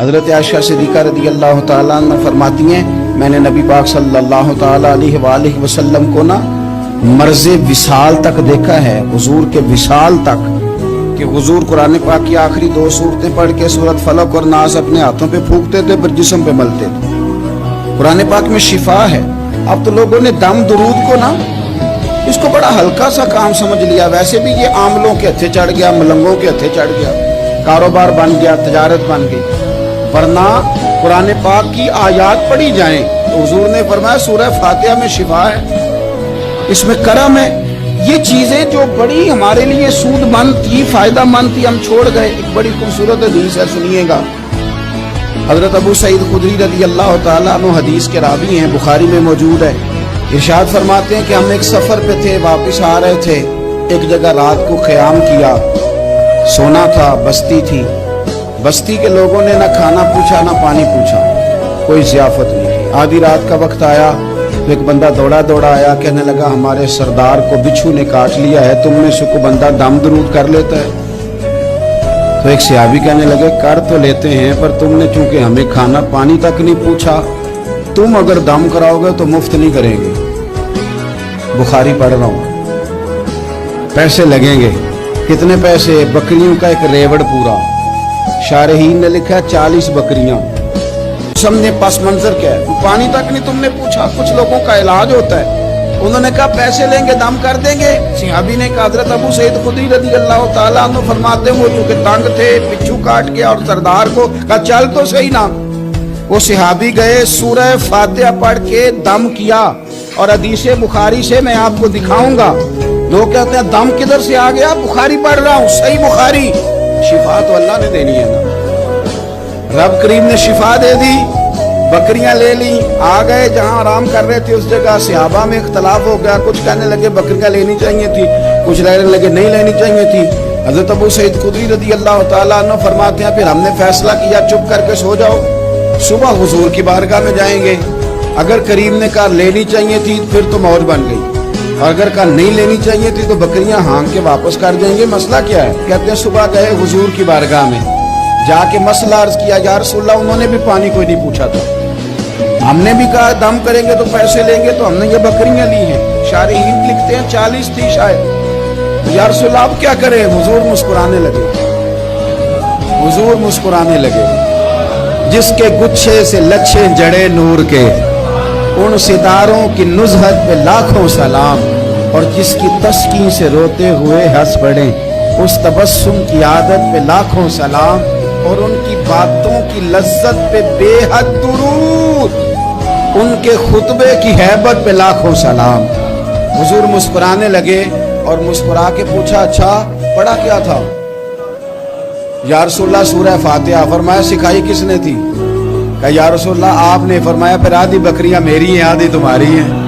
حضرت عائشہ صدیقہ رضی اللہ تعالیٰ عنہ فرماتی ہیں میں نے نبی پاک صلی اللہ تعالیٰ علیہ وآلہ وسلم کو نا مرض وصال تک دیکھا ہے، حضور کے وصال تک، کہ حضور قرآن پاک کی آخری 2 سورتیں پڑھ کے سورت فلق اور ناس اپنے ہاتھوں پہ پھونکتے تھے، پھر جسم پہ ملتے تھے۔ قرآن پاک میں شفا ہے۔ اب تو لوگوں نے دم درود کو نا اس کو بڑا ہلکا سا کام سمجھ لیا، ویسے بھی یہ عاملوں کے ہتھے چڑھ گیا، ملنگوں کے ہتھے چڑھ گیا، کاروبار بن گیا، تجارت بن گئی، ورنہ قرآن پاک کی آیات پڑھی جائیں تو حضور نے فرمایا سورہ فاتحہ میں شفا ہے، اس میں کرم ہے۔ یہ چیزیں جو بڑی ہمارے لیے سود مند تھی، فائدہ مند تھی، ہم چھوڑ گئے۔ ایک بڑی خوبصورت حدیث ہے، سنیے گا۔ حضرت ابو سعید خدری رضی اللہ تعالیٰ عنہ حدیث کے راوی ہیں، بخاری میں موجود ہے۔ ارشاد فرماتے ہیں کہ ہم ایک سفر پہ تھے، واپس آ رہے تھے، ایک جگہ رات کو قیام کیا، سونا تھا، بستی تھی، بستی کے لوگوں نے نہ کھانا پوچھا نہ پانی پوچھا، کوئی ضیافت نہیں کی۔ آدھی رات کا وقت آیا تو ایک بندہ دوڑا دوڑا آیا، کہنے لگا ہمارے سردار کو بچھو نے کاٹ لیا ہے، تم میں سے کوئی بندہ دم درود کر لیتا ہے؟ تو ایک صحابی کہنے لگے کر تو لیتے ہیں، پر تم نے چونکہ ہمیں کھانا پانی تک نہیں پوچھا، تم اگر دم کراؤ گے تو مفت نہیں کریں گے۔ بخاری پڑھ رہا ہوں، پیسے لگیں گے۔ کتنے پیسے؟ بکریوں کا ایک ریوڑ پورا۔ شارحین نے لکھا 40 بکریاں۔ سمجھے پس منظر کیا ہے، پانی تک نہیں تم نے پوچھا۔ کچھ لوگوں کا علاج ہوتا ہے، انہوں نے کہا پیسے لیں گے دم کر دیں گے۔ صحابی نے کہا حضرت ابو سعید خدری رضی اللہ تعالیٰ عنہ فرماتے ہیں وہ چونکہ تنگ تھے، بچھو کاٹ کے، اور سردار کو کہا چل تو صحیح نا۔ وہ صحابی گئے، سورہ فاتحہ پڑھ کے دم کیا، اور حدیث بخاری سے میں آپ کو دکھاؤں گا۔ لوگ کہتے ہیں دم کدھر سے آ گیا؟ بخاری پڑھ رہا ہوں، صحیح بخاری۔ شفا تو اللہ نے دینی ہے نا، رب کریم نے شفا دے دی۔ بکریاں لے لی، آ گئے جہاں آرام کر رہے تھے اس جگہ۔ صحابہ میں اختلاف ہو گیا، کچھ کہنے لگے بکریاں لینی چاہیے تھی، کچھ کہنے لگے نہیں لینی چاہیے تھی۔ حضرت ابو سعید خدری رضی اللہ تعالیٰ عنہ فرماتے ہیں پھر ہم نے فیصلہ کیا چپ کر کے سو جاؤ، صبح حضور کی بارگاہ میں جائیں گے۔ اگر کریم نے کہا لینی چاہیے تھی پھر تو موج بن گئی، اور اگر کہا نہیں لینی چاہیے تھی تو بکریاں ہانگ کے واپس کر دیں گے۔ مسئلہ کیا ہے؟ کہتے ہیں صبح گئے حضور کی بارگاہ میں، جا کے مسئلہ عرض کیا، یا رسول اللہ انہوں نے بھی پانی کوئی نہیں پوچھا تھا، ہم نے بھی کہا دم کریں گے تو پیسے لیں گے، تو ہم نے یہ بکریاں لی ہیں۔ شارحین لکھتے ہیں 40 تھی شاید۔ یا رسول اللہ اب کیا کریں؟ حضور مسکرانے لگے، حضور مسکرانے لگے۔ جس کے گچھے سے لچھے جڑے نور کے، ان ستاروں کی نزہت پہ لاکھوں سلام، اور جس کی تسکین سے روتے ہوئے ہنس پڑے، اس تبسم کی عادت پہ لاکھوں سلام، اور ان کی باتوں کی لذت پہ بے حد درود، ان کے خطبے کی ہیبت پہ لاکھوں سلام۔ حضور مسکرانے لگے اور مسکرا کے پوچھا اچھا پڑھا کیا تھا؟ یا رسول اللہ سورہ فاتحہ۔ فرمایا سکھائی کس نے تھی؟ کہا یا رسول اللہ آپ نے۔ فرمایا پھر آدھی بکریاں میری ہیں آدھی تمہاری ہیں۔